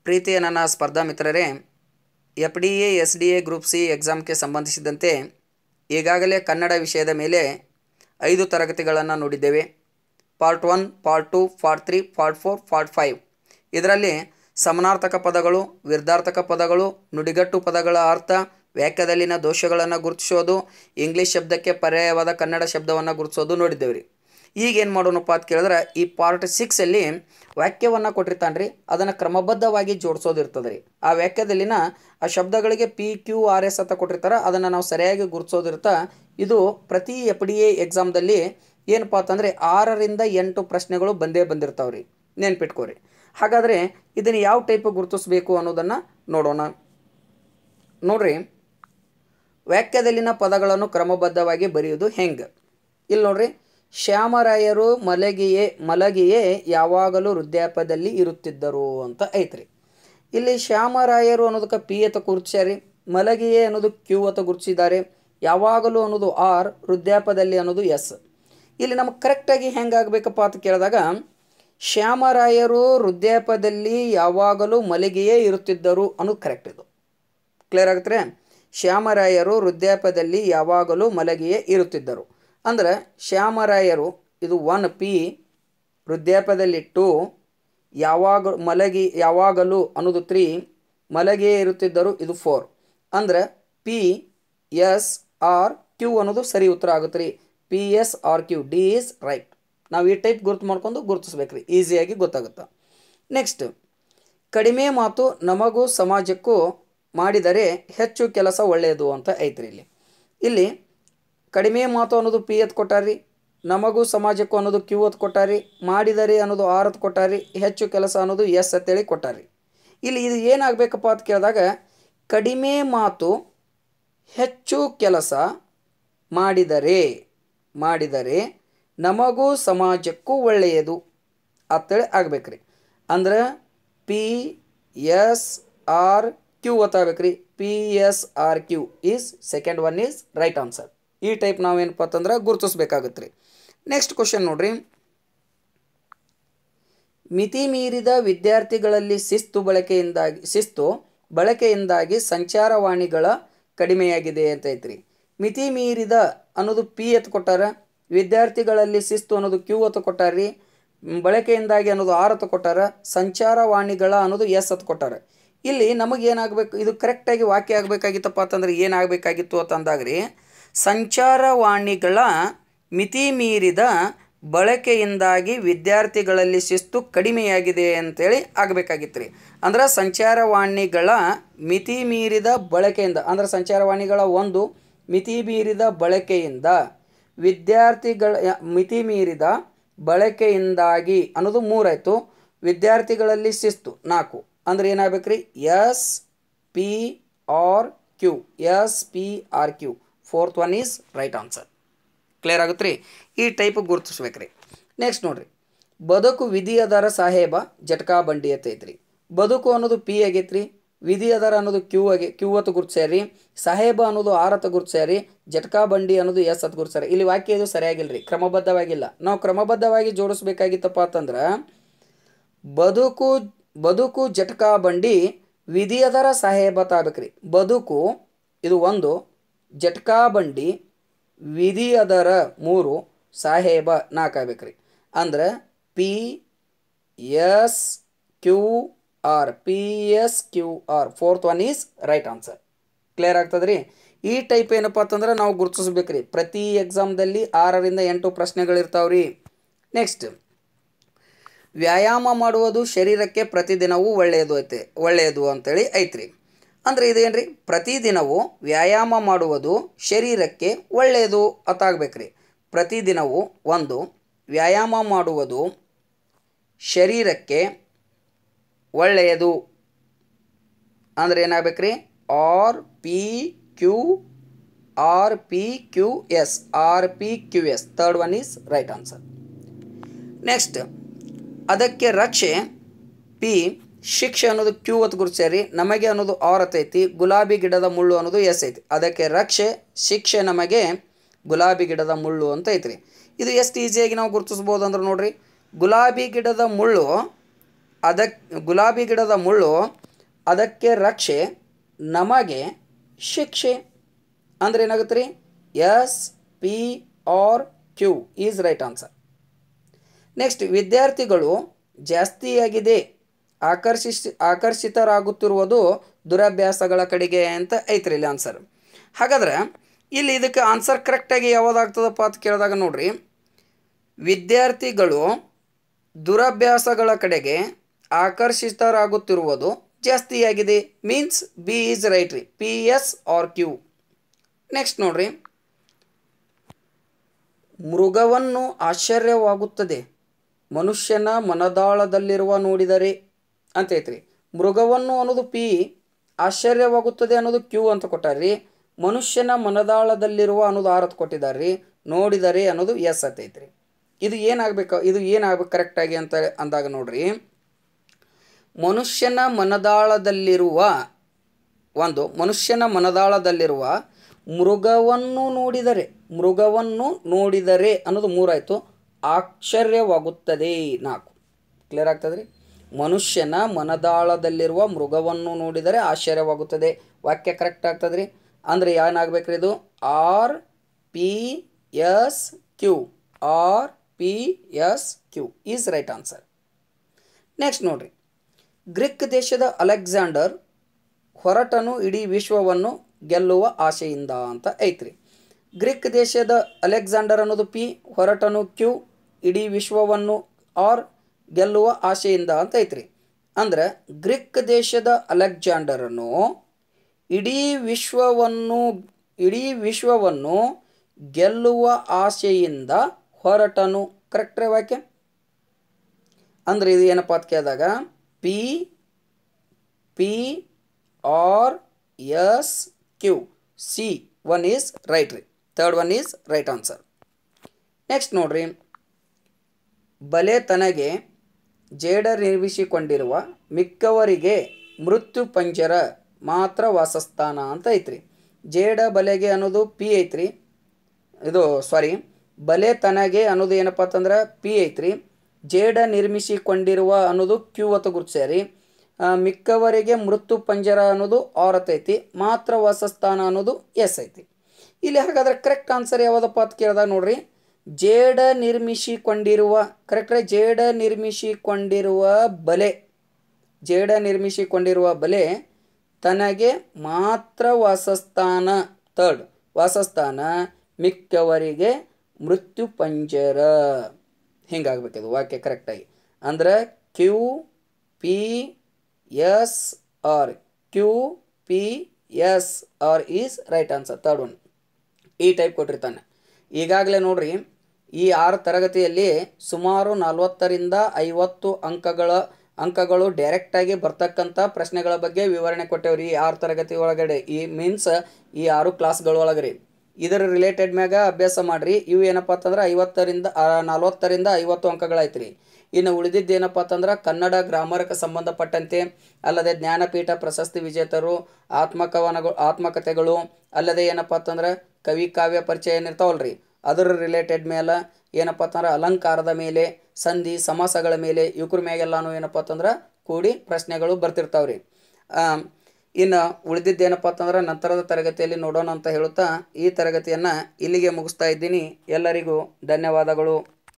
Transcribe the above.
ಪ್ರೀತಿಯ ನನ್ನ ಸ್ಪರ್ಧಾ ಮಿತ್ರರೇ, FDA SDA ಗ್ರೂಪ್ ಸಿ ಎಕ್ಸಾಮ್ಗೆ ಸಂಬಂಧಿಸಿದಂತೆ ಈಗಾಗಲೇ ಕನ್ನಡ ವಿಷಯದ ಮೇಲೆ 5 ತರಗತಿಗಳನ್ನು ನೋಡಿದ್ದೇವೆ. Part 1, part 2, part 3, part 4, part 5. ಇದರಲ್ಲಿ ಸಮಾನಾರ್ಥಕ ಪದಗಳು, ವಿರುದ್ಧಾರ್ಥಕ ಪದಗಳು, ನುಡಿಗಟ್ಟು ಪದಗಳ ಅರ್ಥ, ವಾಕ್ಯದಲ್ಲಿನ ದೋಷಗಳನ್ನು ಗುರುತಿಸೋದು, ಇಂಗ್ಲೀಷ್ ಶಬ್ದಕ್ಕೆ ಪರ್ಯಾಯವಾದ ಕನ್ನಡ ಶಬ್ದವನ್ನು ಗುರುತಿಸೋದು ನೋಡಿದ್ದೇವೆ ರೀ. ಈಗ ಏನು ಮಾಡೋಣಪ್ಪ ಅಂತ ಕೇಳಿದ್ರೆ, ಈ ಪಾರ್ಟ್ 6ಅಲ್ಲಿ ವಾಕ್ಯವನ್ನು ಕೊಟ್ಟಿರ್ತಾನೆ ರೀ, ಅದನ್ನು ಕ್ರಮಬದ್ಧವಾಗಿ ಜೋಡಿಸೋದು ಇರ್ತದೆ ರೀ. ಆ ವಾಕ್ಯದಲ್ಲಿನ ಆ ಶಬ್ದಗಳಿಗೆ PQRS ಅಂತ ಕೊಟ್ಟಿರ್ತಾರೆ, ಅದನ್ನು ನಾವು ಸರಿಯಾಗಿ ಗುರುತಿಸೋದಿರ್ತಾ. ಇದು ಪ್ರತಿ FDA ಎಕ್ಸಾಮ್ದಲ್ಲಿ ಏನಪ್ಪ ಅಂತಂದರೆ 6ರಿಂದ 8 ಪ್ರಶ್ನೆಗಳು ಬಂದೇ ಬಂದಿರ್ತಾವೆ ರೀ, ನೆನ್ಪಿಟ್ಕೋರಿ. ಹಾಗಾದರೆ ಇದನ್ನು ಯಾವ ಟೈಪ್ ಗುರುತಿಸಬೇಕು ಅನ್ನೋದನ್ನು ನೋಡೋಣ. ನೋಡ್ರಿ, ವಾಕ್ಯದಲ್ಲಿನ ಪದಗಳನ್ನು ಕ್ರಮಬದ್ಧವಾಗಿ ಬರೆಯುವುದು ಹೆಂಗೆ. ಇಲ್ಲಿ ನೋಡ್ರಿ, ಶ್ಯಾಮರಾಯರು ಮಲಗಿಯೇ ಯಾವಾಗಲೂ ವೃದ್ಧಾಪ್ಯದಲ್ಲಿ ಇರುತ್ತಿದ್ದರು ಅಂತ ಐತ್ರಿ. ಇಲ್ಲಿ ಶ್ಯಾಮರಾಯರು ಅನ್ನೋದಕ್ಕೆ P ಅಂತ ಗುರುತಿಸ್ಯಾರಿ, ಮಲಗಿಯೇ ಅನ್ನೋದು Q ಅಂತ ಗುರುತಿಸಿದ್ದಾರೆ, ಯಾವಾಗಲೂ ಅನ್ನೋದು R, ವೃದ್ಧಾಪ್ಯದಲ್ಲಿ ಅನ್ನೋದು S. ಇಲ್ಲಿ ನಮಗೆ ಕರೆಕ್ಟಾಗಿ ಹೆಂಗಾಗಬೇಕಪ್ಪ ಅಂತ ಕೇಳಿದಾಗ, ಶ್ಯಾಮರಾಯರು ವೃದ್ಧಾಪ್ಯದಲ್ಲಿ ಯಾವಾಗಲೂ ಮಲಗಿಯೇ ಇರುತ್ತಿದ್ದರು ಅನ್ನೋದು ಕರೆಕ್ಟ್. ಇದು ಕ್ಲಿಯರ್ ಆಗುತ್ತೆ. ಶ್ಯಾಮರಾಯರು ವೃದ್ಧಾಪ್ಯದಲ್ಲಿ ಯಾವಾಗಲೂ ಮಲಗಿಯೇ ಇರುತ್ತಿದ್ದರು ಅಂದ್ರೆ ಶ್ಯಾಮರಾಯರು ಇದು 1P, ವೃದ್ಧಾಪ್ಯದಲ್ಲಿ 2, ಯಾವಾಗಲೂ ಅನ್ನೋದು 3, ಮಲಗಿಯೇ ಇರುತ್ತಿದ್ದರು ಇದು 4. ಅಂದ್ರೆ PSRQ ಅನ್ನೋದು ಸರಿ ಉತ್ತರ ಆಗುತ್ತೆ ರೀ. PSRQ, D is right. ನಾವು ಈ ಟೈಪ್ ಗುರುತು ಮಾಡ್ಕೊಂಡು ಗುರುತಿಸ್ಬೇಕ್ರಿ, ಈಸಿಯಾಗಿ ಗೊತ್ತಾಗುತ್ತೆ. ನೆಕ್ಸ್ಟ್, ಕಡಿಮೆ ಮಾತು ನಮಗೂ ಸಮಾಜಕ್ಕೂ ಮಾಡಿದರೆ ಹೆಚ್ಚು ಕೆಲಸ ಒಳ್ಳೆಯದು ಅಂತ ಐತ್ರಿ. ಇಲ್ಲಿ ಕಡಿಮೆ ಮಾತು ಅನ್ನೋದು P ಅಂತ ಕೊಟ್ಟಾರಿ, ನಮಗೂ ಸಮಾಜಕ್ಕೂ ಅನ್ನೋದು Q ಅಂತ ಕೊಟ್ಟಾರಿ, ಮಾಡಿದರೆ ಅನ್ನೋದು R ಅಂತ ಕೊಟ್ಟಾರಿ, ಹೆಚ್ಚು ಕೆಲಸ ಅನ್ನೋದು S ಅಂತೇಳಿ ಕೊಟ್ಟಾರಿ. ಇಲ್ಲಿ ಇದು ಏನಾಗಬೇಕಪ್ಪ ಅಂತ ಕೇಳಿದಾಗ, ಕಡಿಮೆ ಮಾತು ಹೆಚ್ಚು ಕೆಲಸ ಮಾಡಿದರೆ ನಮಗೂ ಸಮಾಜಕ್ಕೂ ಒಳ್ಳೆಯದು ಅಂತೇಳಿ ಆಗ್ಬೇಕ್ರಿ. ಅಂದ್ರೆ PSRQ ಅಂತ ಆಗ್ಬೇಕ್ರಿ. PSRQ is second one is right answer. ಈ ಟೈಪ್ ನಾವೇನಪ್ಪ ಅಂತಂದ್ರೆ ಗುರುತಿಸ್ಬೇಕಾಗತ್ತೆ ರೀ. ನೆಕ್ಸ್ಟ್ ಕ್ವಶನ್ ನೋಡ್ರಿ, ಮಿತಿ ಮೀರಿದ ವಿದ್ಯಾರ್ಥಿಗಳಲ್ಲಿ ಶಿಸ್ತು ಬಳಕೆಯಿಂದಾಗಿ ಸಂಚಾರವಾಣಿಗಳ ಕಡಿಮೆಯಾಗಿದೆ ಅಂತ ಐತ್ರಿ. ಮಿತಿ ಮೀರಿದ ಅನ್ನೋದು P ಅಂತ ಕೊಟ್ಟಾರ, ವಿದ್ಯಾರ್ಥಿಗಳಲ್ಲಿ ಶಿಸ್ತು ಅನ್ನೋದು Q ಅಂತ ಕೊಟ್ಟಾರ್ರಿ, ಬಳಕೆಯಿಂದಾಗಿ ಅನ್ನೋದು R ಅಂತ ಕೊಟ್ಟಾರ, ಸಂಚಾರವಾಣಿಗಳ ಅನ್ನೋದು S ಅಂತ ಕೊಟ್ಟಾರ. ಇಲ್ಲಿ ನಮಗೇನಾಗಬೇಕು, ಇದು ಕರೆಕ್ಟಾಗಿ ವಾಕ್ಯ ಆಗಬೇಕಾಗಿತ್ತಪ್ಪ ಅಂತಂದ್ರೆ ಏನಾಗಬೇಕಾಗಿತ್ತು ಅಂತಂದಾಗ್ರಿ, ಸಂಚಾರವಾಣಿಗಳ ಮಿತಿ ಮೀರಿದ ಬಳಕೆಯಿಂದಾಗಿ ವಿದ್ಯಾರ್ಥಿಗಳಲ್ಲಿ ಶಿಸ್ತು ಕಡಿಮೆಯಾಗಿದೆ ಅಂತೇಳಿ ಆಗಬೇಕಾಗಿತ್ತು ರೀ. ಅಂದ್ರೆ ಸಂಚಾರವಾಣಿಗಳ ಮಿತಿ ಮೀರಿದ ಬಳಕೆಯಿಂದ, ಅಂದ್ರೆ ಸಂಚಾರವಾಣಿಗಳ 1 ಮಿತಿ ಮೀರಿದ ಬಳಕೆಯಿಂದ ಮಿತಿ ಮೀರಿದ ಬಳಕೆಯಿಂದಾಗಿ ಅನ್ನೋದು 3 ಆಯಿತು, ವಿದ್ಯಾರ್ಥಿಗಳಲ್ಲಿ ಶಿಸ್ತು 4. ಅಂದ್ರೆ ಏನಾಗಬೇಕ್ರಿ, SPRQ. Fourth one is right answer. Clear ಆಗುತ್ತೆ ರೀ. ಈ ಟೈಪ್ ಗುರುತಿಸ್ಬೇಕ್ರಿ. ನೆಕ್ಸ್ಟ್ ನೋಡ್ರಿ, ಬದುಕು ವಿಧಿಯದರ ಸಾಹೇಬ ಜಟಕಾ ಬಂಡಿ ಅಂತ ಐತ್ರಿ. ಬದುಕು ಅನ್ನೋದು P ಆಗೈತ್ರಿ, ವಿಧಿಯದರ ಅನ್ನೋದು Q ಅಂತ ಗುರುತಿಸ್ಯಾರಿ, ಸಾಹೇಬ ಅನ್ನೋದು R ಅಂತ ಗುರುತಿಸ್ಯಾರಿ, ಜಟಕಾ ಬಂಡಿ ಅನ್ನೋದು S ಅಂತ ಗುರುತಿಸ್ಯಾರಿ. ಇಲ್ಲಿ ವಾಕ್ಯ ಇದು ಸರಿಯಾಗಿಲ್ಲ ರೀ, ಕ್ರಮಬದ್ಧವಾಗಿಲ್ಲ. ನಾವು ಕ್ರಮಬದ್ಧವಾಗಿ ಜೋಡಿಸ್ಬೇಕಾಗಿತ್ತಪ್ಪ ಅಂತಂದ್ರೆ, ಬದುಕು ಜಟಕಾ ಬಂಡಿ ವಿಧಿಯದರ ಸಾಹೇಬ ಅಂತ ಆಗ್ಬೇಕ್ರಿ. ಬದುಕು ಇದು 1, ಜಟಕಾ ಬಂಡಿ ವಿಧಿಯದರ 3, ಸಾಹೇಬ 4 ಆಗ್ಬೇಕ್ರಿ. ಅಂದ್ರೆ PSQR. Fourth one is right answer. Clear ಆಗ್ತದ್ರಿ. ಈ ಟೈಪ್ ಏನಪ್ಪ ಅಂತಂದ್ರೆ ನಾವು ಗುರುತಿಸ್ಬೇಕ್ರಿ. ಪ್ರತಿ ಎಕ್ಸಾಮ್ದಲ್ಲಿ 6ರಿಂದ 8 ಪ್ರಶ್ನೆಗಳಿರ್ತಾವ್ರಿ. ನೆಕ್ಸ್ಟ್, ವ್ಯಾಯಾಮ ಮಾಡುವುದು ಶರೀರಕ್ಕೆ ಪ್ರತಿದಿನವೂ ಒಳ್ಳೆಯದು ಅಂತೇಳಿ ಐತ್ರಿ. ಅಂದರೆ ಇದೇನ್ರಿ, ಪ್ರತಿದಿನವೂ ವ್ಯಾಯಾಮ ಮಾಡುವುದು ಶರೀರಕ್ಕೆ ಒಳ್ಳೆಯದು ಅಂತ ಆಗ್ಬೇಕ್ರಿ. ಪ್ರತಿದಿನವೂ 1 ವ್ಯಾಯಾಮ ಮಾಡುವುದು ಶರೀರಕ್ಕೆ ಒಳ್ಳೆಯದು ಅಂದ್ರೆ ಏನಾಗಬೇಕ್ರಿ, RPQS. Third one is right answer. Next, ಅದಕ್ಕೆ ರಕ್ಷೆ P, ಶಿಕ್ಷೆ ಅನ್ನೋದು Q ಅಂತ ಗುರುತಿಸ್ಯಾರಿ, ನಮಗೆ ಅನ್ನೋದು R ಅಂತ ಐತಿ, ಗುಲಾಬಿ ಗಿಡದ ಮುಳ್ಳು ಅನ್ನೋದು S ಐತಿ. ಅದಕ್ಕೆ ರಕ್ಷೆ, ಶಿಕ್ಷೆ ನಮಗೆ, ಗುಲಾಬಿ ಗಿಡದ ಮುಳ್ಳು ಅಂತ ಐತ್ರಿ. ಇದು ಎಷ್ಟು ಈಸಿಯಾಗಿ ನಾವು ಗುರುತಿಸ್ಬೋದು ಅಂದ್ರೆ ನೋಡ್ರಿ, ಗುಲಾಬಿ ಗಿಡದ ಮುಳ್ಳು ಅದಕ್ಕೆ ಗುಲಾಬಿ ಗಿಡದ ಮುಳ್ಳು, ಅದಕ್ಕೆ ರಕ್ಷೆ, ನಮಗೆ ಶಿಕ್ಷೆ. ಅಂದ್ರೆ ಏನಾಗುತ್ತೆ ರೀ? S P R Q is right answer. Next, ವಿದ್ಯಾರ್ಥಿಗಳು ಜಾಸ್ತಿಯಾಗಿದೆ, ಆಕರ್ಷಿತರಾಗುತ್ತಿರುವುದು ದುರಭ್ಯಾಸಗಳ ಕಡೆಗೆ ಅಂತ ಐತ್ರಿ ಇಲ್ಲಿ ಆನ್ಸರ್. ಹಾಗಾದ್ರೆ ಇಲ್ಲಿ ಇದಕ್ಕೆ ಆನ್ಸರ್ ಕರೆಕ್ಟಾಗಿ ಯಾವುದಾಗ್ತದಪ್ಪ ಅಂತ ಕೇಳಿದಾಗ ನೋಡ್ರಿ, ವಿದ್ಯಾರ್ಥಿಗಳು ದುರಭ್ಯಾಸಗಳ ಕಡೆಗೆ ಆಕರ್ಷಿತರಾಗುತ್ತಿರುವುದು ಜಾಸ್ತಿಯಾಗಿದೆ ಮೀನ್ಸ್ ಬಿ ಈಸ್ ರೈಟ್ ರೀ, P S R Q. Next ನೋಡ್ರಿ, ಮೃಗವನ್ನು ಆಶ್ಚರ್ಯವಾಗುತ್ತದೆ ಮನುಷ್ಯನ ಮನದಾಳದಲ್ಲಿರುವ ನೋಡಿದರೆ ಅಂತ ಐತ್ರಿ. ಮೃಗವನ್ನು ಅನ್ನೋದು ಪಿ, ಆಶ್ಚರ್ಯವಾಗುತ್ತದೆ ಅನ್ನೋದು ಕ್ಯೂ ಅಂತ ಕೊಟ್ಟಾರ್ರಿ. ಮನುಷ್ಯನ ಮನದಾಳದಲ್ಲಿರುವ ಅನ್ನೋದು ಆರ್ ಅಂತ ಕೊಟ್ಟಿದ್ದಾರೆ. ನೋಡಿದರೆ ಅನ್ನೋದು ಎಸ್ ಅಂತೈತ್ರಿ. ಇದು ಏನಾಗಬೇಕು, ಇದು ಏನಾಗಬೇಕು ಕರೆಕ್ಟಾಗಿ ಅಂತ ಅಂದಾಗ ನೋಡ್ರಿ, ಮನುಷ್ಯನ ಮನದಾಳದಲ್ಲಿರುವ ಮೃಗವನ್ನು ನೋಡಿದರೆ ಅನ್ನೋದು 3 ಆಯಿತು. ಆಶ್ಚರ್ಯವಾಗುತ್ತದೆ 4. ಕ್ಲಿಯರ್ ಆಗ್ತದೆ ರೀ? ಮನುಷ್ಯನ ಮನದಾಳದಲ್ಲಿರುವ ಮೃಗವನ್ನು ನೋಡಿದರೆ ಆಶ್ಚರ್ಯವಾಗುತ್ತದೆ, ವಾಕ್ಯ ಕರೆಕ್ಟ್ ಆಗ್ತದೆ ರೀ. ಅಂದರೆ ಏನಾಗಬೇಕ್ರಿ ಇದು? R P S Q, R P S Q is right answer. Next ನೋಡ್ರಿ, ಗ್ರೀಕ್ ದೇಶದ ಅಲೆಕ್ಸಾಂಡರ್ ಹೊರಟನು ಇಡೀ ವಿಶ್ವವನ್ನು ಗೆಲ್ಲುವ ಆಶೆಯಿಂದ ಅಂತ ಐತ್ರಿ. ಗ್ರೀಕ್ ದೇಶದ ಅಲೆಕ್ಸಾಂಡರ್ ಅನ್ನೋದು ಪಿ, ಹೊರಟನು ಕ್ಯೂ, ಇಡೀ ವಿಶ್ವವನ್ನು ಆರ್, ಗೆಲ್ಲುವ ಆಶೆಯಿಂದ ಅಂತ ಐತ್ರಿ. ಅಂದ್ರೆ ಗ್ರೀಕ್ ದೇಶದ ಅಲೆಕ್ಸಾಂಡರನು ಇಡೀ ವಿಶ್ವವನ್ನು ಗೆಲ್ಲುವ ಆಶೆಯಿಂದ ಹೊರಟನು. ಕರೆಕ್ಟ್ರೇ ವಾಕ್ಯ? ಅಂದ್ರೆ ಇದು ಏನಪ್ಪ ಅಂತ ಕೇಳಿದಾಗ P P R S Q, C 1 is right ರೀ, 3rd one is right answer. Next ನೋಡ್ರಿ, ಬಲೆ ತನಗೆ ಜೇಡ ನಿರ್ಮಿಸಿಕೊಂಡಿರುವ ಮಿಕ್ಕವರಿಗೆ ಮೃತ್ಯು ಪಂಜರ ಮಾತ್ರ ವಾಸಸ್ಥಾನ ಅಂತ ಐತ್ರಿ. ಜೇಡ ಬಲೆಗೆ ಅನ್ನೋದು ಪಿ ಐತ್ರಿ, ಬಲೆ ತನಗೆ ಅನ್ನೋದು ಏನಪ್ಪ ಅಂತಂದ್ರೆ ಪಿ ಐತ್ರಿ. ಜೇಡ ನಿರ್ಮಿಸಿಕೊಂಡಿರುವ ಅನ್ನೋದು ಕ್ಯೂ ಅಂತ ಗುರುತಿಸ್ಯಾರಿ. ಮಿಕ್ಕವರಿಗೆ ಮೃತ್ಯು ಪಂಜರ ಅನ್ನೋದು ಆರ್ ಐತಿ. ಮಾತ್ರ ವಾಸಸ್ಥಾನ ಅನ್ನೋದು ಎಸ್ ಐತಿ. ಇಲ್ಲಿ ಹಾಗಾದ್ರೆ ಕರೆಕ್ಟ್ ಆನ್ಸರ್ ಯಾವುದಪ್ಪ ಅಂತ ಕೇಳಿದಾಗ ನೋಡ್ರಿ, ಜೇಡ ನಿರ್ಮಿಸಿಕೊಂಡಿರುವ ಕರೆಕ್ಟ್ರೆ, ಜೇಡ ನಿರ್ಮಿಸಿಕೊಂಡಿರುವ ಬಲೆ ತನಗೆ ಮಾತ್ರ ವಾಸಸ್ಥಾನ, 3rd ವಾಸಸ್ಥಾನ, ಮಿಕ್ಕವರಿಗೆ ಮೃತ್ಯು ಪಂಜರ. ಹಿಂಗಾಗ್ಬೇಕದು ವಾಕ್ಯ ಕರೆಕ್ಟಾಗಿ. ಅಂದ್ರೆ Q P S R, Q P S R is right answer, 3rd one. ಈ ಟೈಪ್ ಕೊಟ್ಟಿರ್ತಾನೆ. ಈಗಾಗಲೇ ನೋಡ್ರಿ, ಈ 6 ತರಗತಿಯಲ್ಲಿ ಸುಮಾರು 40 ರಿಂದ 50 ಅಂಕಗಳು ಡೈರೆಕ್ಟಾಗಿ ಬರ್ತಕ್ಕಂಥ ಪ್ರಶ್ನೆಗಳ ಬಗ್ಗೆ ವಿವರಣೆ ಕೊಟ್ಟೇವ್ರಿ ಈ 6 ತರಗತಿ ಒಳಗಡೆ. ಈ ಮೀನ್ಸ್ ಈ 6 ಕ್ಲಾಸ್ಗಳ ಒಳಗಡೆ ಇದರ ರಿಲೇಟೆಡ್ ಮ್ಯಾಗ ಅಭ್ಯಾಸ ಮಾಡಿರಿ. ಇವು ಏನಪ್ಪ ಅಂತಂದ್ರೆ 40 ರಿಂದ 50 ಅಂಕಗಳಾಯ್ತು ರೀ. ಇನ್ನು ಉಳಿದಿದ್ದು ಏನಪ್ಪ ಅಂತಂದ್ರೆ ಕನ್ನಡ ಗ್ರಾಮರ್ಗೆ ಸಂಬಂಧಪಟ್ಟಂತೆ, ಅಲ್ಲದೆ ಜ್ಞಾನಪೀಠ ಪ್ರಶಸ್ತಿ ವಿಜೇತರು, ಆತ್ಮಕಥೆಗಳು, ಅಲ್ಲದೆ ಏನಪ್ಪ ಅಂತಂದ್ರೆ ಕವಿ ಕಾವ್ಯ ಪರಿಚಯ ಏನಿರ್ತಾವಲ್ರಿ ಅದರ ರಿಲೇಟೆಡ್ ಮೇಲೆ, ಏನಪ್ಪ ಅಂತಂದ್ರೆ ಅಲಂಕಾರದ ಮೇಲೆ, ಸಂಧಿ ಸಮಾಸಗಳ ಮೇಲೆ, ಇವ್ರ ಮ್ಯಾಗೆಲ್ಲಾನು ಏನಪ್ಪ ಅಂತಂದ್ರೆ ಕೂಡಿ ಪ್ರಶ್ನೆಗಳು ಬರ್ತಿರ್ತಾವ್ರಿ. ಇನ್ನು ಉಳಿದಿದ್ದೇನಪ್ಪ ಅಂತಂದ್ರೆ ನಂತರದ ತರಗತಿಯಲ್ಲಿ ನೋಡೋಣ ಅಂತ ಹೇಳುತ್ತಾ ಈ ತರಗತಿಯನ್ನು ಇಲ್ಲಿಗೆ ಮುಗಿಸ್ತಾ ಇದ್ದೀನಿ. ಎಲ್ಲರಿಗೂ ಧನ್ಯವಾದಗಳು.